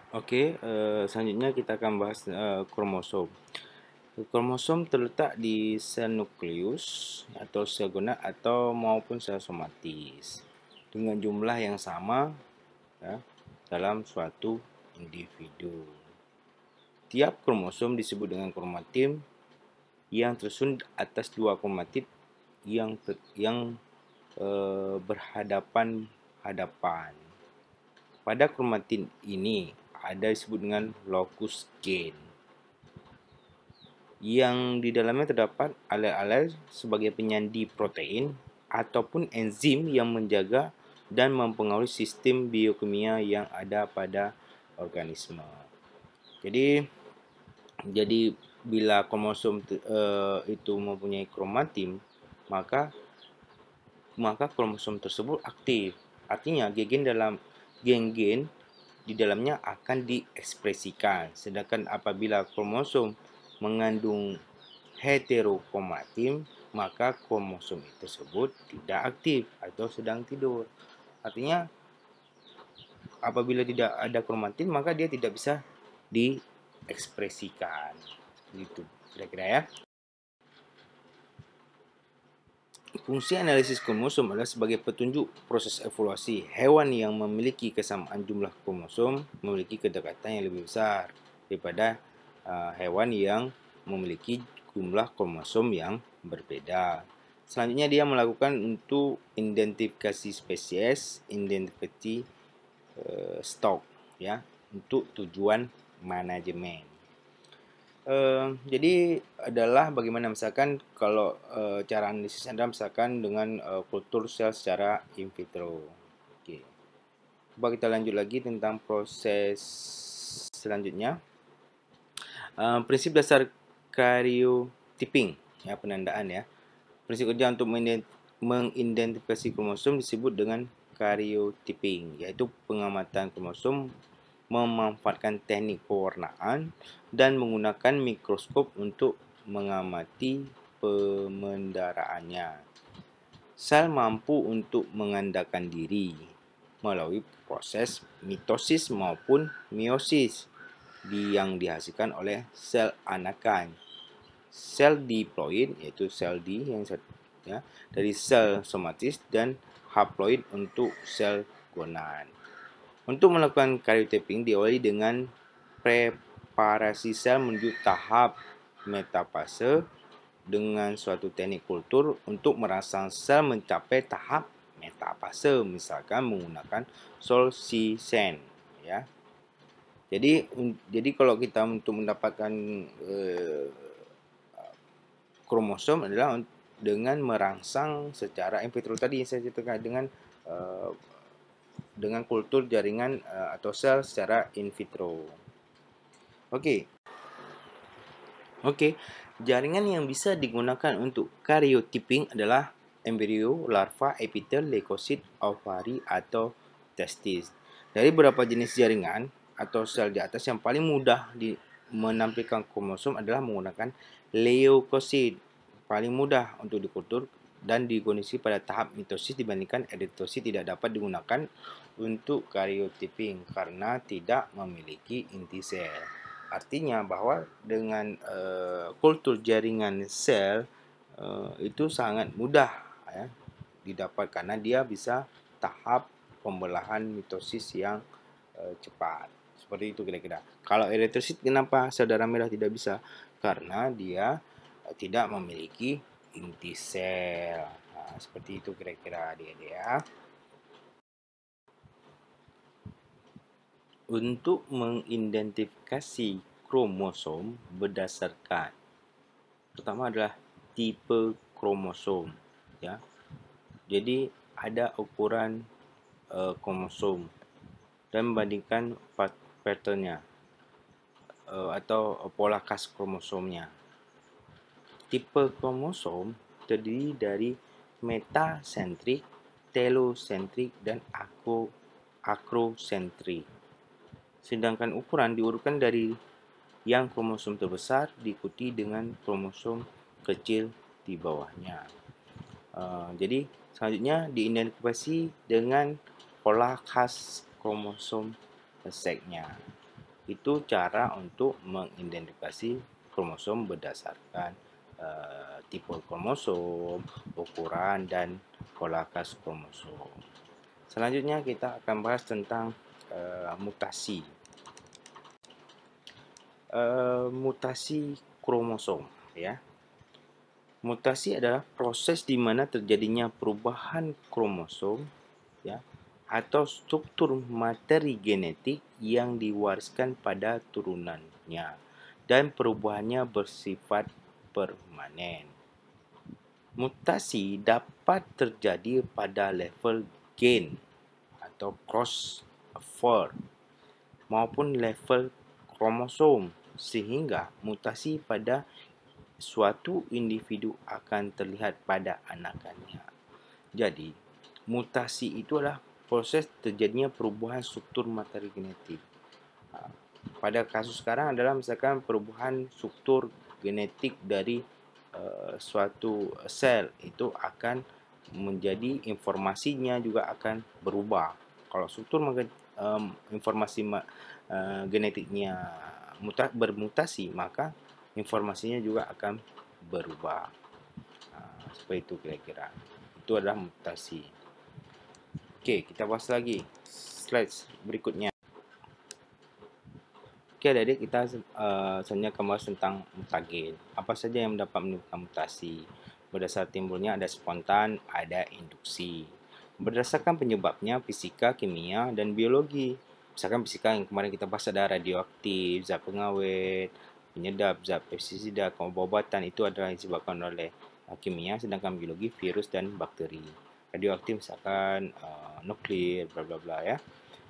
Selanjutnya kita akan bahas kromosom. Kromosom terletak di sel nukleus atau sel gonad atau maupun sel somatis dengan jumlah yang sama, ya, dalam suatu individu. Tiap kromosom disebut dengan kromatin yang tersusun atas dua kromatid yang berhadapan-hadapan. Pada kromatin ini ada disebut dengan locus gain, yang di dalamnya terdapat alel-alel sebagai penyandi protein ataupun enzim yang menjaga dan mempengaruhi sistem biokimia yang ada pada organisme. Jadi bila kromosom itu mempunyai kromatin, maka kromosom tersebut aktif. Artinya gen-gen di dalamnya akan diekspresikan. Sedangkan apabila kromosom mengandung heterokromatin, maka kromosom tersebut tidak aktif atau sedang tidur. Artinya apabila tidak ada kromatin, maka dia tidak bisa diekspresikan. Gitu kira-kira ya. Fungsi analisis kromosom adalah sebagai petunjuk proses evolusi. Hewan yang memiliki kesamaan jumlah kromosom memiliki kedekatan yang lebih besar daripada hewan yang memiliki jumlah kromosom yang berbeda. Selanjutnya dia melakukan untuk identifikasi spesies, identifikasi stok, ya, untuk tujuan manajemen. Jadi adalah bagaimana misalkan kalau cara analisis Anda misalkan dengan kultur sel secara in vitro. Oke. Coba kita lanjut lagi tentang proses selanjutnya. Prinsip dasar karyotyping, ya, penandaan ya. Prinsip kerja untuk mengidentifikasi kromosom disebut dengan karyotyping, yaitu pengamatan kromosom memanfaatkan teknik pewarnaan dan menggunakan mikroskop untuk mengamati pemendaraannya. Sel mampu untuk mengandalkan diri melalui proses mitosis maupun meiosis yang dihasilkan oleh sel anakan. Sel diploid, yaitu sel D yang ya, dari sel somatis, dan haploid untuk sel gonad. Untuk melakukan karyotyping diawali dengan preparasi sel menuju tahap metafase dengan suatu teknik kultur untuk merangsang sel mencapai tahap metafase, misalkan menggunakan Solzhenitsyn, ya. Jadi kalau kita untuk mendapatkan kromosom adalah dengan merangsang secara in vitro tadi saya ceritakan dengan kultur jaringan atau sel secara in vitro. Oke. Jaringan yang bisa digunakan untuk karyotyping adalah embrio, larva, epitel, leukosit, ovari, atau testis. Dari beberapa jenis jaringan atau sel di atas, yang paling mudah menampilkan kromosom adalah menggunakan leukosit. Paling mudah untuk dikultur dan dikondisi pada tahap mitosis dibandingkan eritrosit tidak dapat digunakan untuk karyotyping karena tidak memiliki inti sel. Artinya bahwa dengan kultur jaringan sel itu sangat mudah, ya, didapat karena dia bisa tahap pembelahan mitosis yang cepat. Seperti itu kira-kira. Kalau eritrosit kenapa saudara merah tidak bisa? Karena dia tidak memiliki inti sel. Nah, seperti itu kira-kira adik-adik ya. Untuk mengidentifikasi kromosom berdasarkan pertama adalah tipe kromosom, ya. Jadi ada ukuran kromosom dan membandingkan patternnya atau pola khas kromosomnya. Tipe kromosom terdiri dari metasentrik, telosentrik, dan akrosentrik. Sedangkan ukuran diurutkan dari yang kromosom terbesar diikuti dengan kromosom kecil di bawahnya. Jadi selanjutnya diidentifikasi dengan pola khas kromosom seknya. Itu cara untuk mengidentifikasi kromosom berdasarkan tipe kromosom, ukuran, dan pola khas kromosom. Selanjutnya kita akan bahas tentang mutasi. Mutasi kromosom, ya. Mutasi adalah proses di mana terjadinya perubahan kromosom, ya, atau struktur materi genetik yang diwariskan pada turunannya, dan perubahannya bersifat permanen. Mutasi dapat terjadi pada level gen atau crossover maupun level kromosom, sehingga mutasi pada suatu individu akan terlihat pada anakannya. Jadi, mutasi itu adalah proses terjadinya perubahan struktur materi genetik. Pada kasus sekarang adalah misalkan perubahan struktur genetik dari suatu sel, itu akan menjadi informasinya juga akan berubah. Kalau struktur informasi genetiknya bermutasi, maka informasinya juga akan berubah. Seperti itu kira-kira. Itu adalah mutasi. Oke, kita bahas lagi. Slide berikutnya. Oke, adik-adik, kita selanjutnya akan bahas tentang mutagen. Apa saja yang dapat menimbulkan mutasi? Berdasar timbulnya ada spontan, ada induksi. Berdasarkan penyebabnya fisika, kimia, dan biologi. Misalkan fisika yang kemarin kita bahas ada radioaktif, zat pengawet, penyedap, zat pestisida, obat-obatan, itu adalah disebabkan oleh kimia, sedangkan biologi virus dan bakteri. Radioaktif misalkan nuklir, bla bla bla, ya.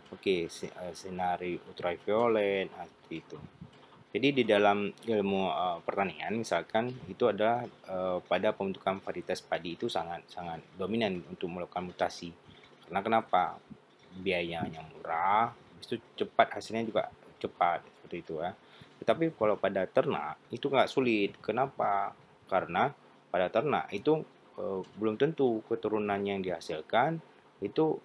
Oke, sinar ultraviolet seperti itu. Jadi di dalam ilmu pertanian misalkan itu adalah pada pembentukan varietas padi itu sangat dominan untuk melakukan mutasi. Karena kenapa? Biayanya murah, itu cepat, hasilnya juga cepat seperti itu ya. Tetapi kalau pada ternak itu nggak sulit. Kenapa? Karena pada ternak itu belum tentu keturunan yang dihasilkan itu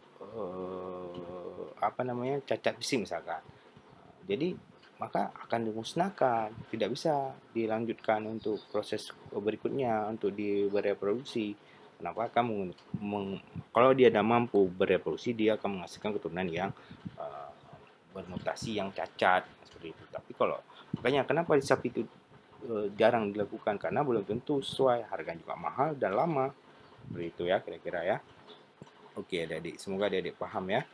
cacat fisik misalkan. Jadi maka akan dimusnahkan, tidak bisa dilanjutkan untuk proses berikutnya untuk bereproduksi. Kenapa? Kalau dia tidak mampu bereproduksi, dia akan menghasilkan keturunan yang bermutasi yang cacat seperti itu. Tapi kalau makanya kenapa di sapi itu jarang dilakukan, karena belum tentu sesuai, harganya juga mahal dan lama. Seperti itu ya kira-kira ya. Oke, adik-adik, semoga adik-adik paham ya.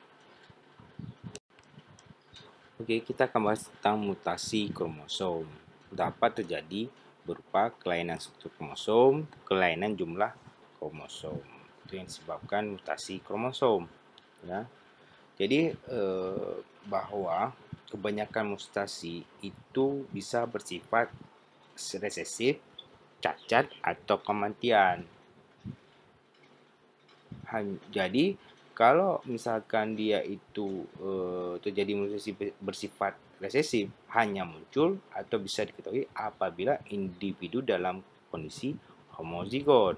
Oke, kita akan bahas tentang mutasi kromosom. Dapat terjadi berupa kelainan struktur kromosom, kelainan jumlah kromosom. Itu yang disebabkan mutasi kromosom. Ya. Jadi bahwa kebanyakan mutasi itu bisa bersifat resesif, cacat, atau kematian. Jadi kalau misalkan dia itu terjadi mutasi bersifat resesif, hanya muncul atau bisa diketahui apabila individu dalam kondisi homozigot.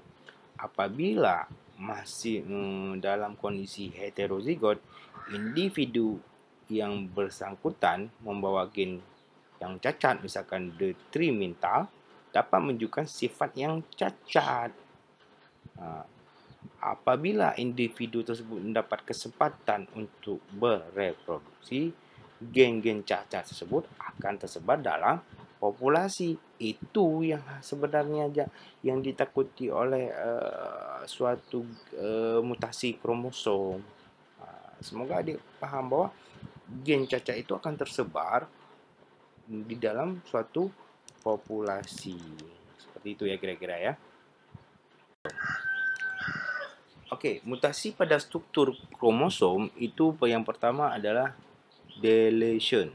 Apabila masih dalam kondisi heterozigot, individu yang bersangkutan membawa gen yang cacat, misalkan detrimental, dapat menunjukkan sifat yang cacat. Apabila individu tersebut mendapat kesempatan untuk bereproduksi, gen-gen cacat tersebut akan tersebar dalam populasi. Itu yang sebenarnya yang ditakuti oleh suatu mutasi kromosom. Semoga adik paham bahwa gen cacat itu akan tersebar di dalam suatu populasi. Seperti itu ya kira-kira ya. Oke, mutasi pada struktur kromosom itu yang pertama adalah deletion,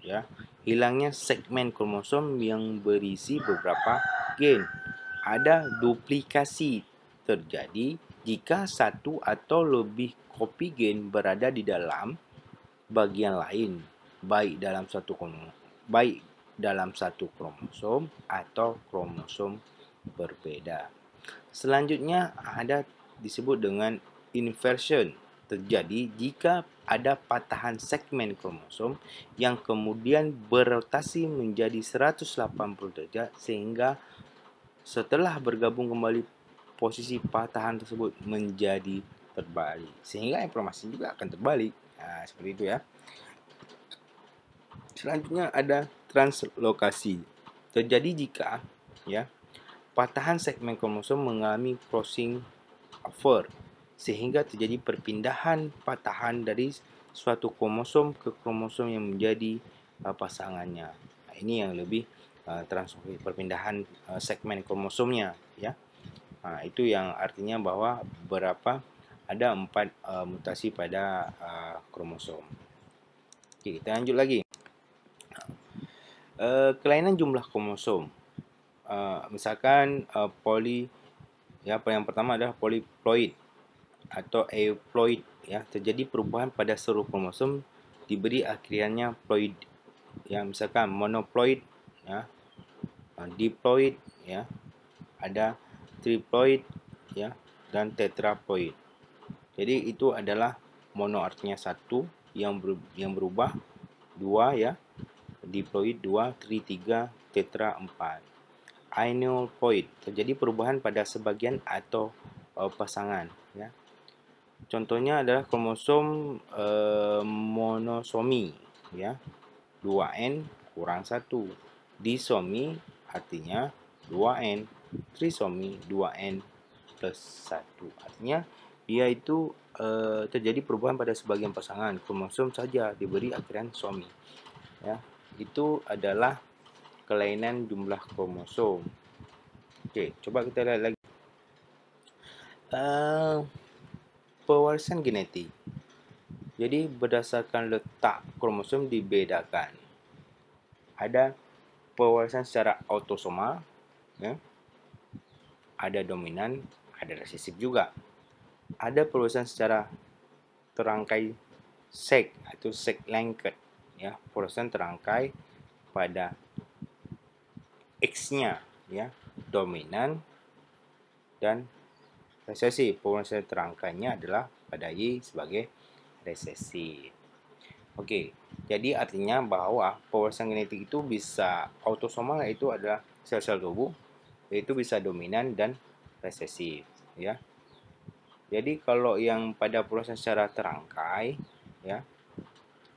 ya. Hilangnya segmen kromosom yang berisi beberapa gen. Ada duplikasi terjadi jika satu atau lebih kopi gen berada di dalam bagian lain, baik dalam satu kromosom atau kromosom berbeda. Selanjutnya ada disebut dengan inversion, terjadi jika ada patahan segmen kromosom yang kemudian berotasi menjadi 180 derajat sehingga setelah bergabung kembali posisi patahan tersebut menjadi terbalik, sehingga informasi juga akan terbalik. Nah, seperti itu ya. Selanjutnya ada translokasi. Terjadi jika ya patahan segmen kromosom mengalami crossing over sehingga terjadi perpindahan patahan dari suatu kromosom ke kromosom yang menjadi pasangannya. Nah, ini yang lebih translokatif, perpindahan segmen kromosomnya ya. Nah, itu yang artinya bahwa ada 4 mutasi pada kromosom. Oke, kita lanjut lagi. Kelainan jumlah kromosom. Misalkan yang pertama adalah polyploid atau euploid ya, terjadi perubahan pada seluruh kromosom diberi akhirannya ploid. Ya, misalkan monoploid ya, diploid ya, ada triploid ya, dan tetraploid. Jadi itu adalah mono artinya satu, yang berubah dua ya, diploid 2, tri 3, tetra 4. Aneuploid, terjadi perubahan pada sebagian atau pasangan ya. Contohnya adalah kromosom monosomi ya, 2N kurang 1. Disomi artinya 2N. Trisomi 2N plus 1. Artinya dia itu terjadi perubahan pada sebagian pasangan kromosom saja diberi akhiran somi ya. Itu adalah kelainan jumlah kromosom. Oke, coba kita lihat lagi. Pewarisan genetik. Jadi berdasarkan letak kromosom dibedakan. Ada pewarisan secara autosomal, ya. Ada dominan, ada resesif juga. Ada pewarisan secara terangkai sek atau sek linked, ya. Pewarisan terangkai pada X-nya, ya, dominan dan resesif. Pewarisan terangkainya adalah pada Y sebagai resesif. Oke, jadi artinya bahwa pewarisan genetik itu bisa autosomal, yaitu adalah sel-sel tubuh, yaitu bisa dominan dan resesif, ya. Jadi kalau yang pada pewarisan secara terangkai, ya,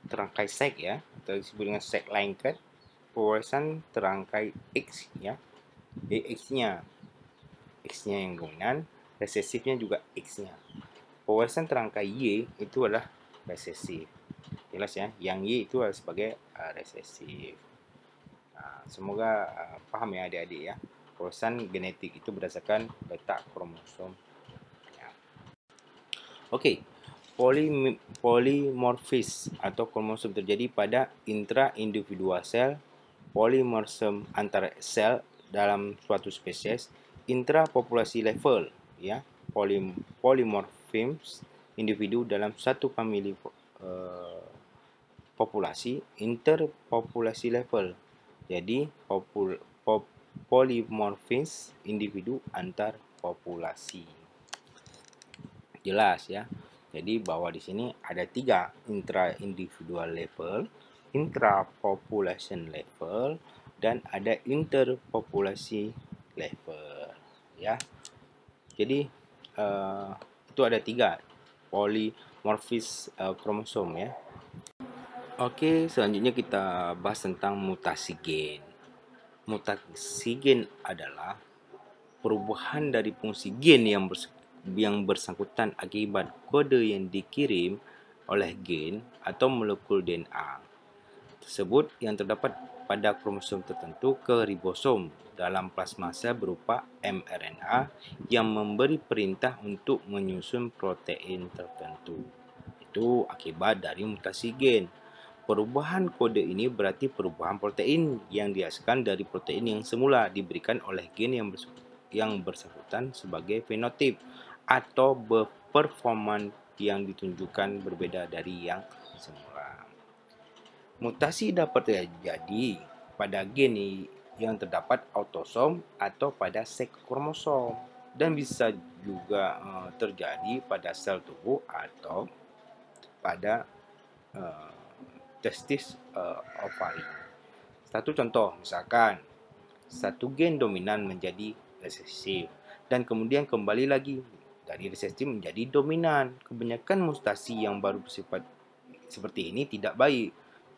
terangkai sek ya, atau disebut dengan sek linked, pewarisan terangkai X ya, X-nya yang dominan, resesifnya juga X-nya. Pewarisan terangkai Y itu adalah resesif. Jelas ya, yang Y itu sebagai resesif. Nah, semoga paham ya adik-adik ya. Pewarisan genetik itu berdasarkan letak kromosom. Ya. Oke, polimorfisme atau kromosom terjadi pada intra-individual sel, polimorfisme antar sel dalam suatu spesies, intrapopulasi level ya, polimorfisme individu dalam satu famili populasi, interpopulasi level. Jadi polimorfisme individu antar populasi. Jelas ya. Jadi bahwa di sini ada 3, intra-individual level, intrapopulation level, dan ada interpopulasi level ya. Jadi itu ada 3 polimorfis kromosom ya. Oke, selanjutnya kita bahas tentang mutasi gen. Mutasi gen adalah perubahan dari fungsi gen yang bersangkutan akibat kode yang dikirim oleh gen atau molekul DNA tersebut yang terdapat pada kromosom tertentu ke ribosom dalam plasma sel berupa mRNA yang memberi perintah untuk menyusun protein tertentu. Itu akibat dari mutasi gen. Perubahan kode ini berarti perubahan protein yang dihasilkan dari protein yang semula diberikan oleh gen yang bersangkutan sebagai fenotip atau performan yang ditunjukkan berbeda dari yang semula. Mutasi dapat terjadi pada gen yang terdapat autosom atau pada sek kromosom dan bisa juga terjadi pada sel tubuh atau pada uh, testis ovari. Satu contoh, misalkan satu gen dominan menjadi resesif dan kemudian kembali lagi dari resesif menjadi dominan. Kebanyakan mutasi yang baru bersifat seperti ini tidak baik,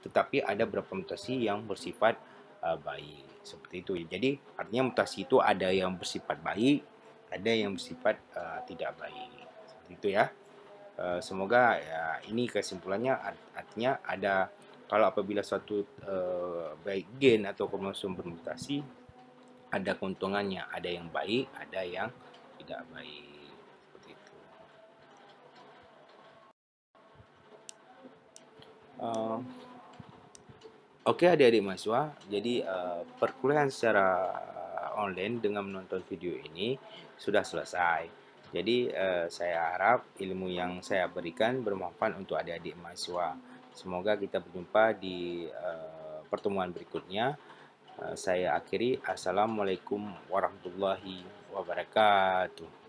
tetapi ada beberapa mutasi yang bersifat baik seperti itu. Jadi artinya mutasi itu ada yang bersifat baik, ada yang bersifat tidak baik. Seperti itu ya. Semoga ya ini kesimpulannya artinya ada kalau apabila suatu baik gen atau kromosom bermutasi ada keuntungannya, ada yang baik, ada yang tidak baik. Seperti itu. Oke adik-adik mahasiswa, jadi perkuliahan secara online dengan menonton video ini sudah selesai. Jadi saya harap ilmu yang saya berikan bermanfaat untuk adik-adik mahasiswa. Semoga kita berjumpa di pertemuan berikutnya. Saya akhiri. Assalamualaikum warahmatullahi wabarakatuh.